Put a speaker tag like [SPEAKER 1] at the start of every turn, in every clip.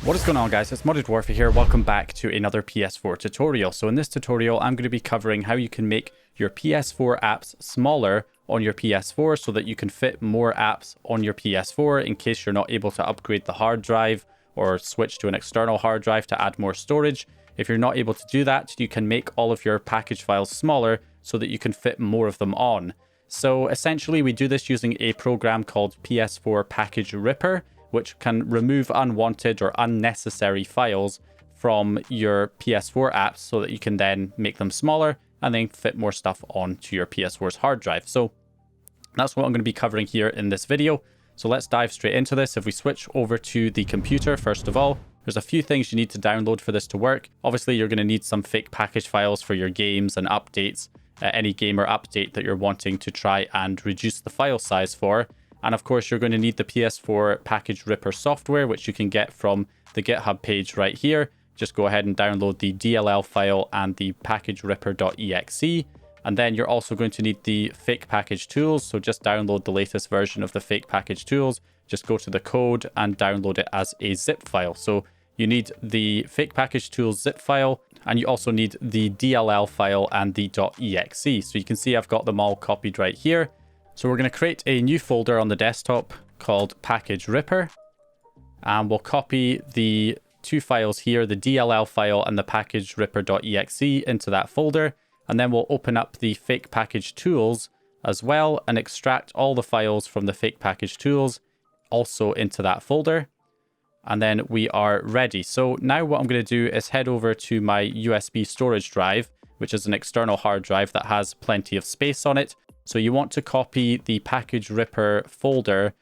[SPEAKER 1] What is going on, guys? It's Modded Warfare here. Welcome back to another PS4 tutorial. So in this tutorial, I'm going to be covering how you can make your PS4 apps smaller on your PS4 so that you can fit more apps on your PS4 in case you're not able to upgrade the hard drive or switch to an external hard drive to add more storage. If you're not able to do that, you can make all of your package files smaller so that you can fit more of them on. So essentially, we do this using a program called PS4 Package Ripper, which can remove unwanted or unnecessary files from your PS4 apps so that you can then make them smaller and then fit more stuff onto your PS4's hard drive. So that's what I'm going to be covering here in this video. So let's dive straight into this. If we switch over to the computer, first of all, there's a few things you need to download for this to work. Obviously, you're going to need some fake package files for your games and updates, any game or update that you're wanting to try and reduce the file size for. And of course, you're going to need the PS4 Package Ripper software, which you can get from the GitHub page right here. Just go ahead and download the DLL file and the packageripper.exe. And then you're also going to need the fake package tools. So just download the latest version of the fake package tools. Just go to the code and download it as a zip file. So you need the fake package tools zip file, and you also need the DLL file and the .exe. So you can see I've got them all copied right here. So we're going to create a new folder on the desktop called Package Ripper, and we'll copy the two files here, the DLL file and the packageripper.exe, into that folder, and then we'll open up the fake package tools as well and extract all the files from the fake package tools also into that folder, and then we are ready. So now what I'm going to do is head over to my USB storage drive, which is an external hard drive that has plenty of space on it. So you want to copy the Package Ripper folder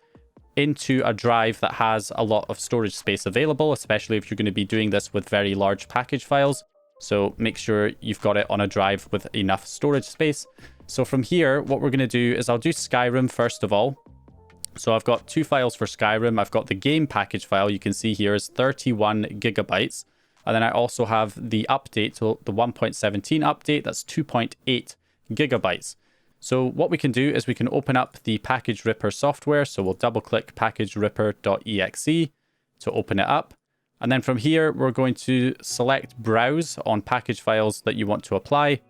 [SPEAKER 1] into a drive that has a lot of storage space available, especially if you're going to be doing this with very large package files. So make sure you've got it on a drive with enough storage space. So from here, what we're going to do is I'll do Skyrim first of all. So I've got two files for Skyrim. I've got the game package file, you can see here, is 31 gigabytes. And then I also have the update, so the 1.17 update, that's 2.8 gigabytes. So what we can do is we can open up the Package Ripper software. So we'll double click packageripper.exe to open it up. And then from here, we're going to select Browse on package files that you want to apply.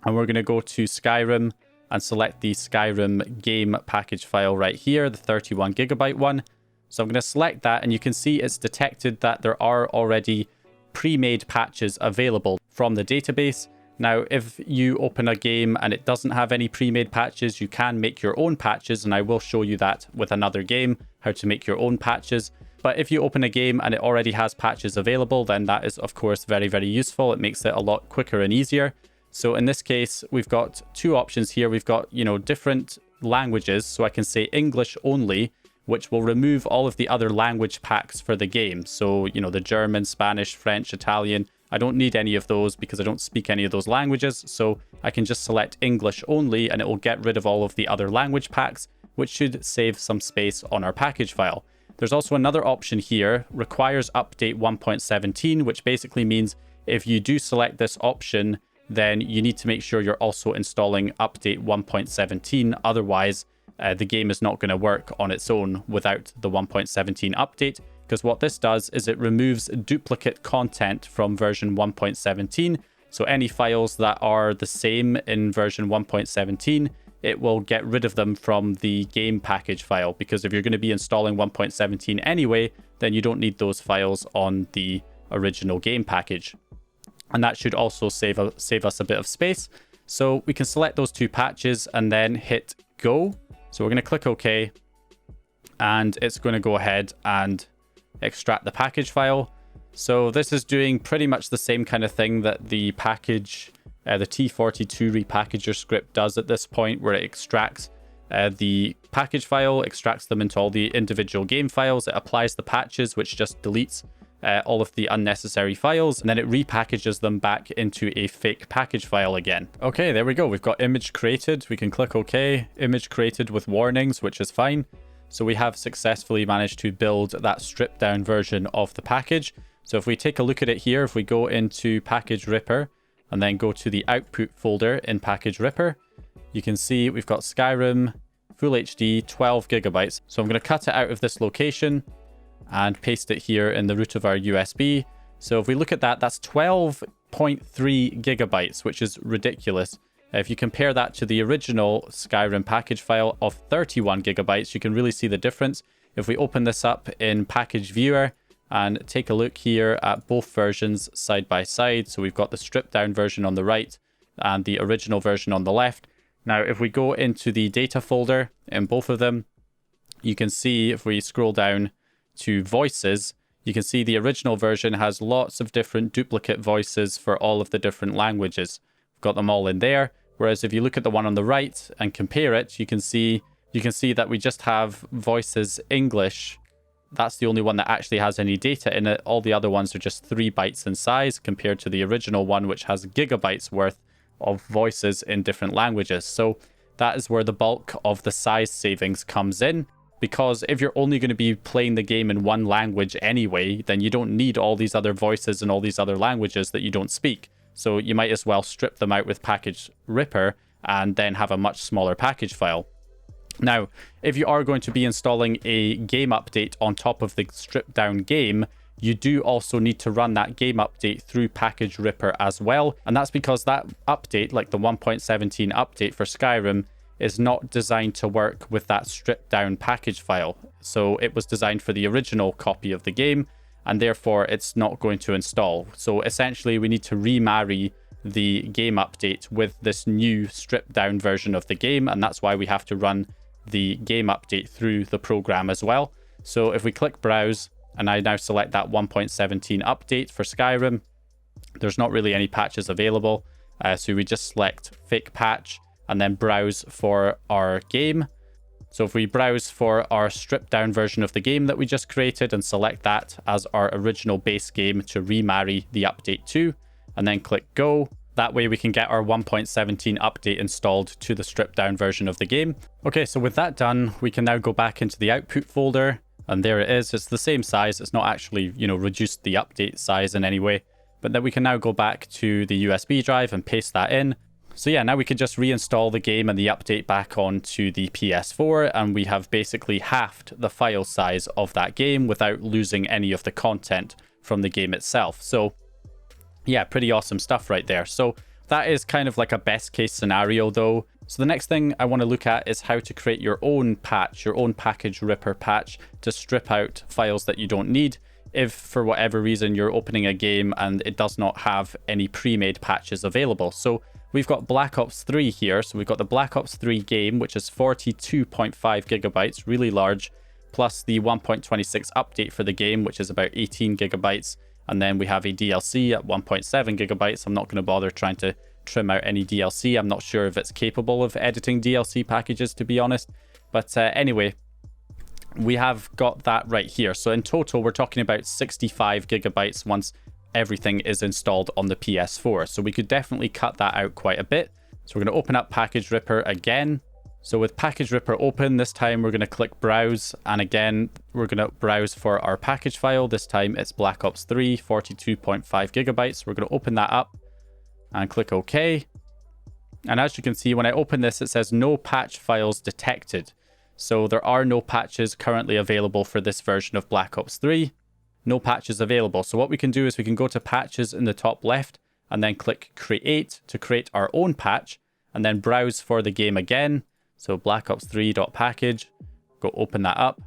[SPEAKER 1] And we're going to go to Skyrim and select the Skyrim game package file right here, the 31 gigabyte one. So I'm going to select that, and you can see it's detected that there are already pre-made patches available from the database. Now, if you open a game and it doesn't have any pre-made patches, you can make your own patches, and I will show you that with another game, how to make your own patches. But if you open a game and it already has patches available, then that is, of course, very, very useful. It makes it a lot quicker and easier. So in this case, we've got two options here. We've got, different languages. So I can say English only, which will remove all of the other language packs for the game. So, the German, Spanish, French, Italian. I don't need any of those because I don't speak any of those languages, so I can just select English only and it will get rid of all of the other language packs, which should save some space on our package file. There's also another option here, requires update 1.17, which basically means if you do select this option, then you need to make sure you're also installing update 1.17, otherwise the game is not going to work on its own without the 1.17 update. Because what this does is it removes duplicate content from version 1.17. So any files that are the same in version 1.17, it will get rid of them from the game package file. Because if you're going to be installing 1.17 anyway, then you don't need those files on the original game package. And that should also save us a bit of space. So we can select those two patches and then hit go. So we're going to click OK. And it's going to go ahead and extract the package file. So this is doing pretty much the same kind of thing that the package, the T42 repackager script does at this point, where it extracts the package file, extracts them into all the individual game files. It applies the patches, which just deletes all of the unnecessary files, and then it repackages them back into a fake package file again. Okay, there we go. We've got image created. We can click OK. Image created with warnings, which is fine. So we have successfully managed to build that stripped down version of the package. So if we take a look at it here, if we go into Package Ripper and then go to the output folder in Package Ripper, you can see we've got Skyrim, Full HD, 12 gigabytes. So I'm going to cut it out of this location. and paste it here in the root of our USB. So if we look at that, that's 12.3 gigabytes, which is ridiculous. If you compare that to the original Skyrim package file of 31 gigabytes, you can really see the difference. If we open this up in Package Viewer and take a look here at both versions side by side. So we've got the stripped down version on the right and the original version on the left. Now, if we go into the data folder in both of them, you can see if we scroll down to voices, you can see the original version has lots of different duplicate voices for all of the different languages. We've got them all in there. Whereas if you look at the one on the right and compare it, you can see that we just have voices English. That's the only one that actually has any data in it. All the other ones are just 3 bytes in size compared to the original one, which has gigabytes worth of voices in different languages. So that is where the bulk of the size savings comes in. Because if you're only going to be playing the game in one language anyway, then you don't need all these other voices and all these other languages that you don't speak. So you might as well strip them out with Package Ripper and then have a much smaller package file. Now, if you are going to be installing a game update on top of the stripped down game, you do also need to run that game update through Package Ripper as well. And that's because that update, like the 1.17 update for Skyrim, is not designed to work with that stripped down package file. So it was designed for the original copy of the game, and therefore it's not going to install. So essentially we need to remarry the game update with this new stripped down version of the game, and that's why we have to run the game update through the program as well. So if we click browse, and I now select that 1.17 update for Skyrim, there's not really any patches available. So we just select fake patch and then browse for our game. So if we browse for our stripped down version of the game that we just created and select that as our original base game to remarry the update to, and then click go, that way we can get our 1.17 update installed to the stripped down version of the game. Okay, so with that done, we can now go back into the output folder, and there it is. It's the same size. It's not actually, reduced the update size in any way, but then we can now go back to the USB drive and paste that in. So yeah, now we can just reinstall the game and the update back onto the PS4, and we have basically halved the file size of that game without losing any of the content from the game itself. So yeah, pretty awesome stuff right there. So that is kind of like a best case scenario though. So the next thing I want to look at is how to create your own patch, your own Package Ripper patch to strip out files that you don't need if for whatever reason you're opening a game and it does not have any pre-made patches available. So we've got Black Ops 3 here. So we've got the Black Ops 3 game, which is 42.5 gigabytes, really large, plus the 1.26 update for the game, which is about 18 gigabytes. And then we have a DLC at 1.7 gigabytes. I'm not going to bother trying to trim out any DLC. I'm not sure if it's capable of editing DLC packages, to be honest. But anyway, we have got that right here. So in total, we're talking about 65 gigabytes once everything is installed on the PS4. So we could definitely cut that out quite a bit. So we're going to open up Package Ripper again. So with Package Ripper open, this time we're going to click browse. And again, we're going to browse for our package file. This time it's Black Ops 3, 42.5 gigabytes. We're going to open that up and click OK. And as you can see, when I open this, it says no patch files detected. So there are no patches currently available for this version of Black Ops 3. No patches available. So what we can do is we can go to patches in the top left and then click create to create our own patch, and then browse for the game again. So Black Ops 3.package, go open that up.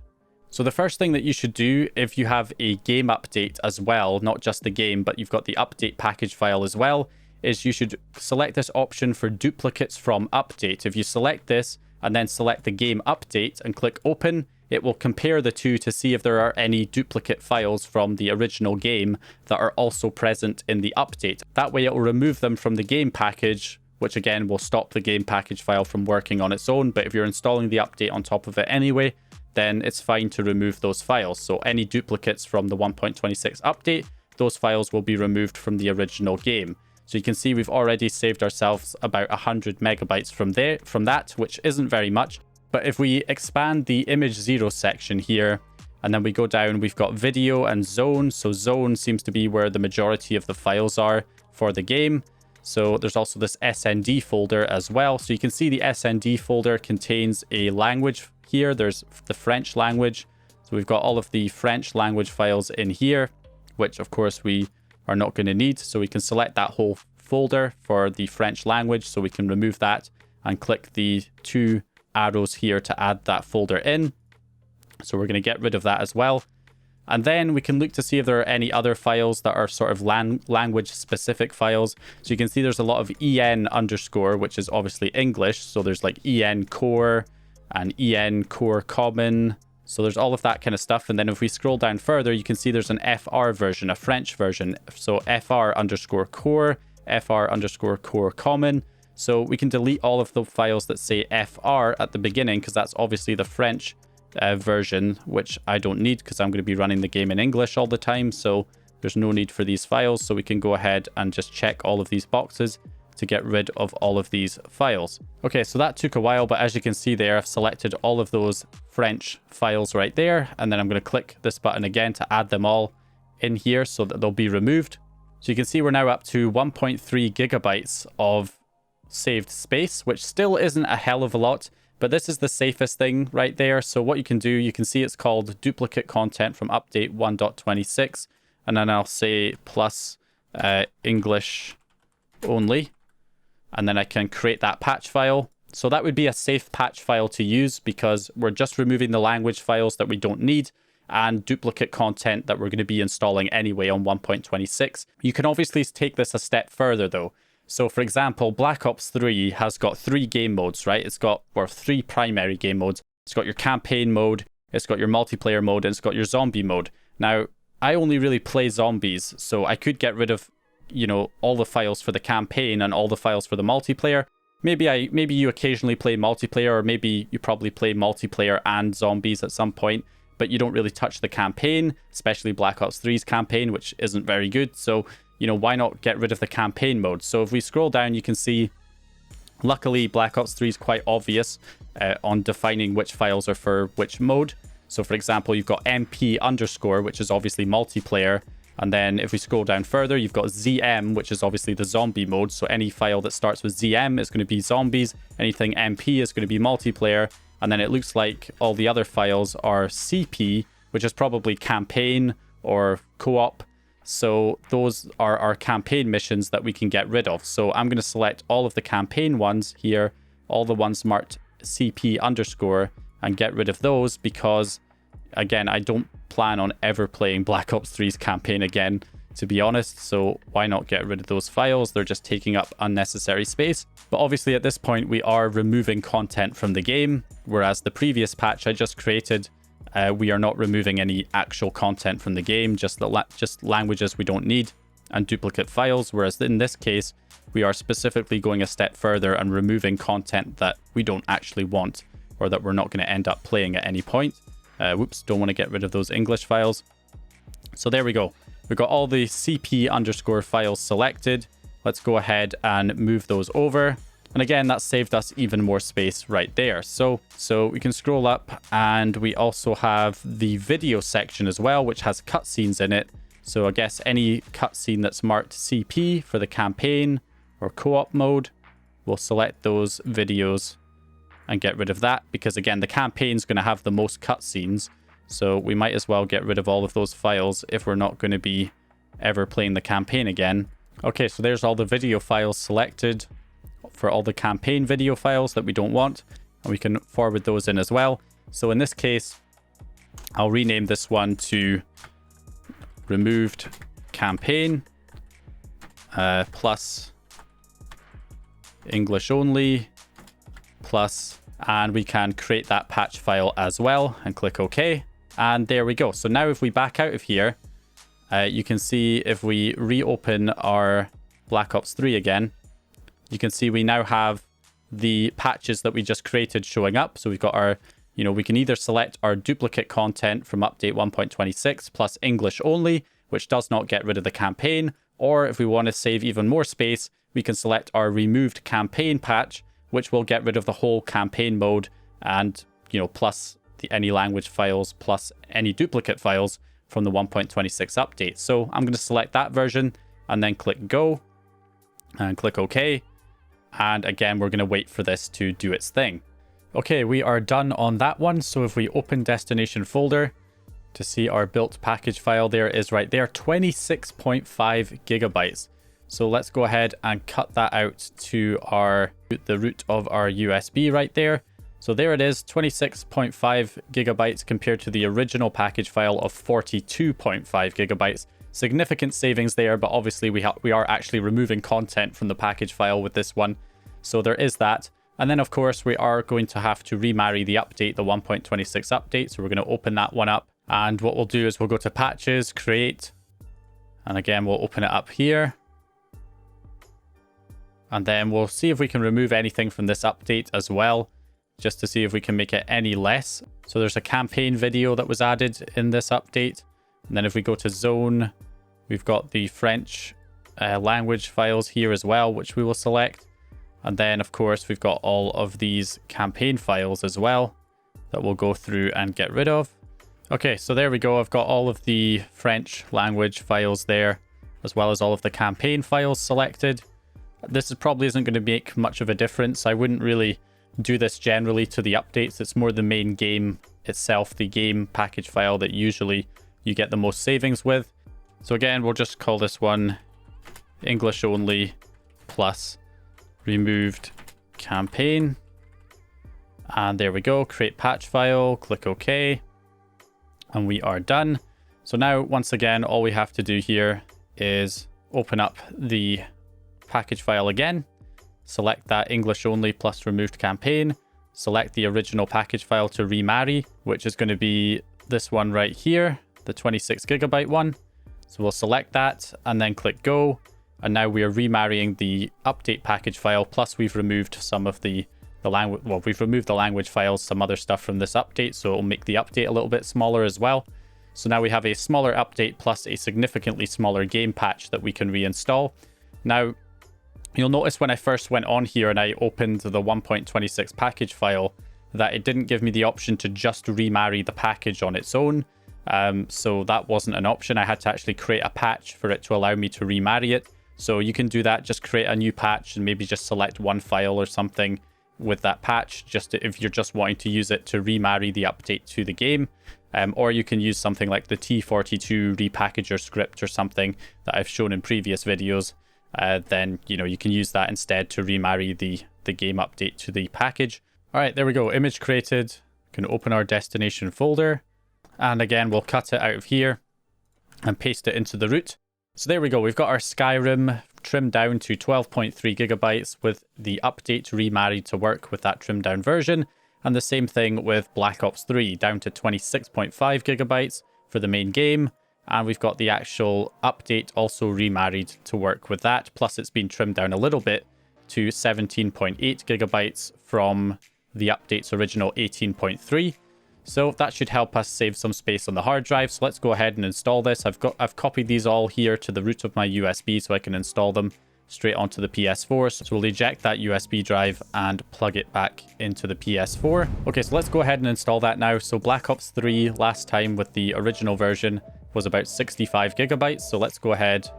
[SPEAKER 1] So the first thing that you should do if you have a game update as well, not just the game, but you've got the update package file as well, is you should select this option for duplicates from update. If you select this and then select the game update and click open, it will compare the two to see if there are any duplicate files from the original game that are also present in the update. That way it will remove them from the game package, which again will stop the game package file from working on its own. But if you're installing the update on top of it anyway, then it's fine to remove those files. So any duplicates from the 1.26 update, those files will be removed from the original game. So you can see we've already saved ourselves about 100 megabytes from that, which isn't very much. But if we expand the image 0 section here, and then we go down, we've got video and zone. So zone seems to be where the majority of the files are for the game. So there's also this SND folder as well. So you can see the SND folder contains a language here. There's the French language. So we've got all of the French language files in here, which of course we are not going to need. So we can select that whole folder for the French language. So we can remove that and click the 2 arrows here to add that folder in. So we're going to get rid of that as well. And then we can look to see if there are any other files that are sort of language specific files. So you can see there's a lot of en underscore, which is obviously English. So there's like en core and en core common. So there's all of that kind of stuff. And then if we scroll down further, you can see there's an FR version, a French version. So FR underscore core, FR underscore core common. So we can delete all of the files that say FR at the beginning, because that's obviously the French version, which I don't need because I'm going to be running the game in English all the time. So there's no need for these files. So we can go ahead and just check all of these boxes to get rid of all of these files. Okay, so that took a while, but as you can see there, I've selected all of those French files right there. And then I'm going to click this button again to add them all in here so that they'll be removed. So you can see we're now up to 1.3 gigabytes of saved space, which still isn't a hell of a lot, but this is the safest thing right there. So what you can do, you can see it's called duplicate content from update 1.26. And then I'll say plus English only. And then I can create that patch file. So that would be a safe patch file to use because we're just removing the language files that we don't need and duplicate content that we're going to be installing anyway on 1.26. You can obviously take this a step further though. So for example, Black Ops 3 has got 3 game modes, right? It's got 3 primary game modes. It's got your campaign mode, it's got your multiplayer mode, and it's got your zombie mode. Now, I only really play zombies, so I could get rid of, you know, all the files for the campaign and all the files for the multiplayer. Maybe you occasionally play multiplayer, or maybe you probably play multiplayer and zombies at some point, but you don't really touch the campaign, especially Black Ops 3's campaign, which isn't very good. So, you know, why not get rid of the campaign mode? So if we scroll down, you can see, luckily, Black Ops 3 is quite obvious on defining which files are for which mode. So for example, you've got MP underscore, which is obviously multiplayer. And then if we scroll down further, you've got ZM, which is obviously the zombie mode. So any file that starts with ZM is going to be zombies. Anything MP is going to be multiplayer. And then it looks like all the other files are CP, which is probably campaign or co-op. So those are our campaign missions that we can get rid of. So I'm going to select all of the campaign ones here, all the ones marked CP underscore, and get rid of those because, again, I don't plan on ever playing Black Ops 3's campaign again, to be honest. So why not get rid of those files? They're just taking up unnecessary space. But obviously at this point, we are removing content from the game, whereas the previous patch I just created, we are not removing any actual content from the game, just languages we don't need and duplicate files. Whereas in this case, we are specifically going a step further and removing content that we don't actually want or that we're not going to end up playing at any point. Whoops, don't want to get rid of those English files. So there we go. We've got all the CP underscore files selected. Let's go ahead and move those over. And again, that saved us even more space right there. So we can scroll up and we also have the video section as well, which has cutscenes in it. So I guess any cutscene that's marked CP for the campaign or co-op mode, we'll select those videos and get rid of that because again, the campaign's going to have the most cutscenes. So we might as well get rid of all of those files if we're not going to be ever playing the campaign again. Okay, so there's all the video files selected for all the campaign video files that we don't want, and we can forward those in as well. So in this case, I'll rename this one to removed campaign plus English only plus, and we can create that patch file as well and click OK. And there we go. So now if we back out of here, you can see if we reopen our Black Ops 3 again, you can see we now have the patches that we just created showing up. So we've got our, you know, we can either select our duplicate content from update 1.26 plus English only, which does not get rid of the campaign. Or if we want to save even more space, we can select our removed campaign patch, which will get rid of the whole campaign mode and, you know, plus any language files, plus any duplicate files from the 1.26 update. So I'm going to select that version and then click go and click OK. And again, we're going to wait for this to do its thing. Okay, we are done on that one. So if we open destination folder, to see our built package file. There it is right there, 26.5 gigabytes. So let's go ahead and cut that out to the root of our USB right there. So there it is, 26.5 gigabytes compared to the original package file of 42.5 gigabytes. Significant savings there, but obviously we are actually removing content from the package file with this one. So there is that. And then of course we are going to have to remarry the update, the 1.26 update. So we're going to open that one up. And what we'll do is we'll go to patches, create. And again, we'll open it up here. And then we'll see if we can remove anything from this update as well, just to see if we can make it any less. So there's a campaign video that was added in this update. And then if we go to zone, we've got the French language files here as well, which we will select. And then of course, we've got all of these campaign files as well that we'll go through and get rid of. Okay, so there we go. I've got all of the French language files there, as well as all of the campaign files selected. This probably isn't going to make much of a difference. I wouldn't really do this generally to the updates. It's more the main game itself, the game package file that usually you get the most savings with. So again, we'll just call this one English only plus removed campaign. And there we go. Create patch file, click OK. And we are done. So now, once again, all we have to do here is open up the package file again, select that English only plus removed campaign, select the original package file to remarry, which is going to be this one right here, the 26 gigabyte one. So we'll select that and then click go. And now we are remarrying the update package file, plus we've removed some of the language, well, we've removed the language files, some other stuff from this update, so it'll make the update a little bit smaller as well. So now we have a smaller update plus a significantly smaller game patch that we can reinstall. Now, you'll notice when I first went on here and I opened the 1.26 package file that it didn't give me the option to just remarry the package on its own. So that wasn't an option. I had to actually create a patch for it to allow me to remarry it. So you can do that, just create a new patch and maybe just select one file or something with that patch, just if you're just wanting to use it to remarry the update to the game. Or you can use something like the T42 repackager script or something that I've shown in previous videos. Then, you can use that instead to remarry the game update to the package. All right, there we go. Image created. We can open our destination folder. And again, we'll cut it out of here and paste it into the root. So there we go. We've got our Skyrim trimmed down to 12.3 gigabytes with the update remarried to work with that trimmed down version. And the same thing with Black Ops 3 down to 26.5 gigabytes for the main game. And we've got the actual update also remarried to work with that. Plus it's been trimmed down a little bit to 17.8 gigabytes from the update's original 18.3. So that should help us save some space on the hard drive. So let's go ahead and install this. I've copied these all here to the root of my USB so I can install them straight onto the PS4. So we'll eject that USB drive and plug it back into the PS4. Okay, so let's go ahead and install that now. So Black Ops 3 last time with the original version was about 65 gigabytes. So let's go ahead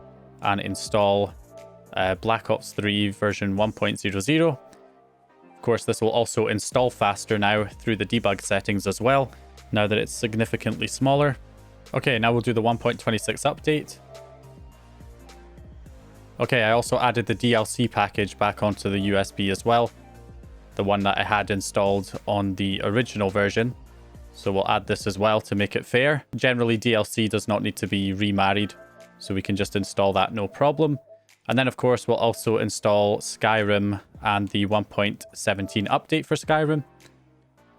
[SPEAKER 1] and install Black Ops 3 version 1.00. Of course, this will also install faster now through the debug settings as well, now that it's significantly smaller. Okay, now we'll do the 1.26 update. Okay, I also added the DLC package back onto the USB as well, the one that I had installed on the original version. So we'll add this as well to make it fair. Generally, DLC does not need to be remarried, so we can just install that no problem. And then, of course, we'll also install Skyrim and the 1.17 update for Skyrim.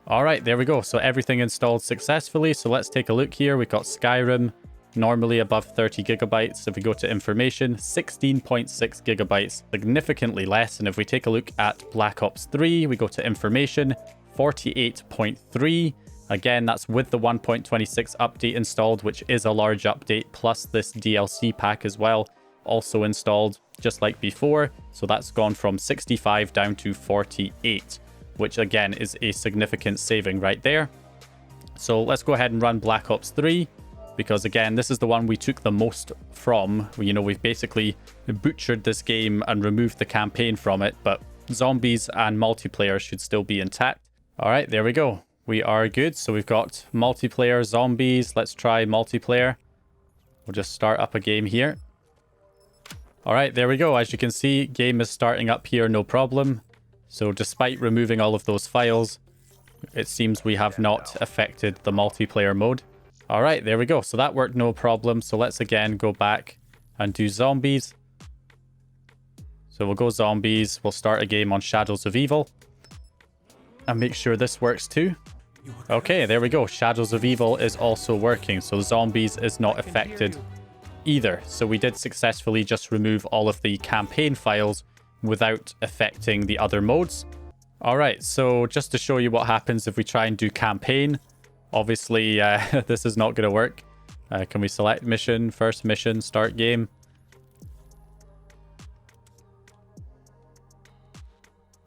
[SPEAKER 1] All right, there we go. So everything installed successfully. So let's take a look here. We've got Skyrim, normally above 30 gigabytes. If we go to information, 16.6 gigabytes, significantly less. And if we take a look at Black Ops 3, we go to information, 48.3. Again, that's with the 1.26 update installed, which is a large update, plus this DLC pack as well, also installed just like before. So that's gone from 65 down to 48, which again is a significant saving right there. So let's go ahead and run Black Ops 3, because again, this is the one we took the most from. We've basically butchered this game and removed the campaign from it, but zombies and multiplayer should still be intact. All right, there we go. we are good. So we've got multiplayer, zombies. Let's try multiplayer. We'll just start up a game here. All right, there we go. As you can see, game is starting up here, no problem. So despite removing all of those files, it seems we have not affected the multiplayer mode. All right, there we go. So that worked no problem. So let's again go back and do zombies. So we'll go zombies. We'll start a game on Shadows of Evil. And make sure this works too. Okay, there we go. Shadows of Evil is also working. So zombies is not affected either. So we did successfully just remove all of the campaign files without affecting the other modes. All right, so just to show you what happens if we try and do campaign. Obviously, this is not going to work. Can we select mission, first mission, start game?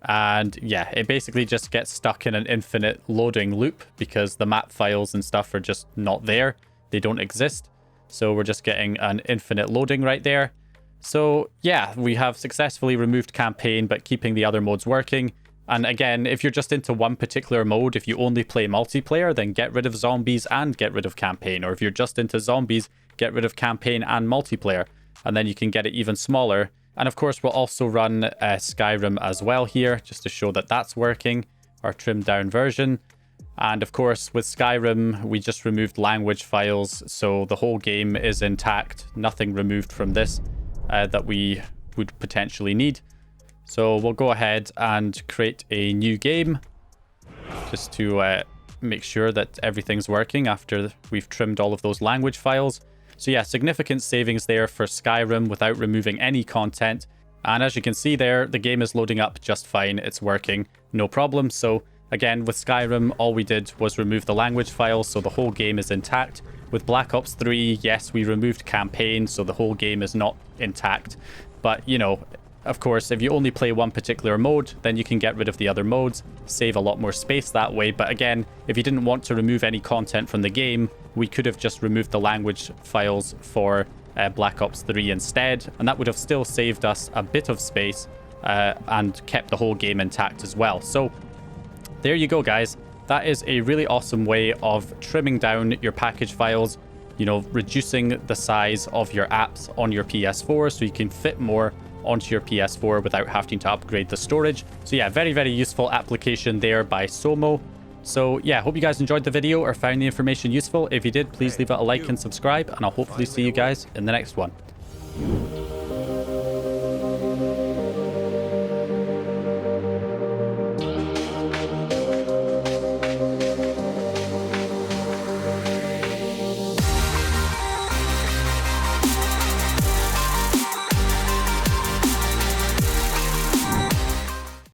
[SPEAKER 1] And yeah, it basically just gets stuck in an infinite loading loop because the map files and stuff are just not there. They don't exist. So we're just getting an infinite loading right there. So yeah, we have successfully removed campaign, but keeping the other modes working. And again, if you're just into one particular mode, if you only play multiplayer, then get rid of zombies and get rid of campaign. Or if you're just into zombies, get rid of campaign and multiplayer. And then you can get it even smaller. And of course, we'll also run Skyrim as well here, just to show that that's working, our trimmed down version. And of course, with Skyrim, we just removed language files, so the whole game is intact. Nothing removed from this that we would potentially need. So we'll go ahead and create a new game, just to make sure that everything's working after we've trimmed all of those language files. So yeah, significant savings there for Skyrim without removing any content. And as you can see there, the game is loading up just fine. It's working, no problem. So again, with Skyrim, all we did was remove the language files, so the whole game is intact. With Black Ops 3, yes, we removed campaign, so the whole game is not intact. But, you know, of course, if you only play one particular mode, then you can get rid of the other modes, save a lot more space that way. But again, if you didn't want to remove any content from the game, we could have just removed the language files for Black Ops 3 instead, and that would have still saved us a bit of space and kept the whole game intact as well. So there you go, guys. That is a really awesome way of trimming down your package files, you know, reducing the size of your apps on your PS4 so you can fit more onto your PS4 without having to upgrade the storage. So yeah, very, very useful application there by Somo. So yeah, hope you guys enjoyed the video or found the information useful. If you did, please leave it a like and subscribe, and I'll hopefully see you guys in the next one.